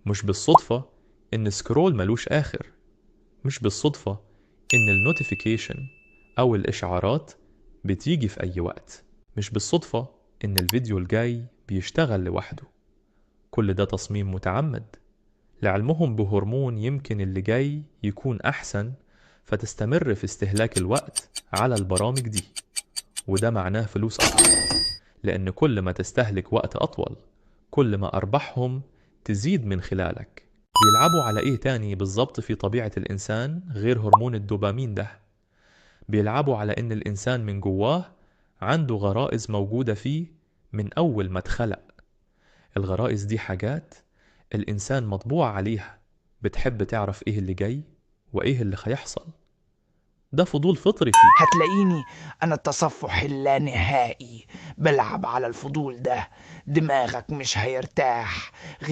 مش بالصدفة إن سكرول ملوش آخر. مش بالصدفة إن النوتيفيكيشن أو الإشعارات بتيجي في أي وقت. مش بالصدفة إن الفيديو الجاي بيشتغل لوحده. كل ده تصميم متعمد، لعلمهم بهرمون يمكن اللي جاي يكون أحسن، فتستمر في استهلاك الوقت على البرامج دي. وده معناه فلوس أكتر، لأن كل ما تستهلك وقت أطول كل ما أرباحهم تزيد من خلالك. بيلعبوا على إيه تاني بالظبط في طبيعة الإنسان غير هرمون الدوبامين ده؟ بيلعبوا على إن الإنسان من جواه عنده غرائز موجودة فيه من أول ما اتخلق. الغرائز دي حاجات الإنسان مطبوع عليها، بتحب تعرف إيه اللي جاي وإيه اللي هيحصل. ده فضول فطري فيك. هتلاقيني أنا التصفح اللانهائي بلعب على الفضول ده. دماغك مش هيرتاح غير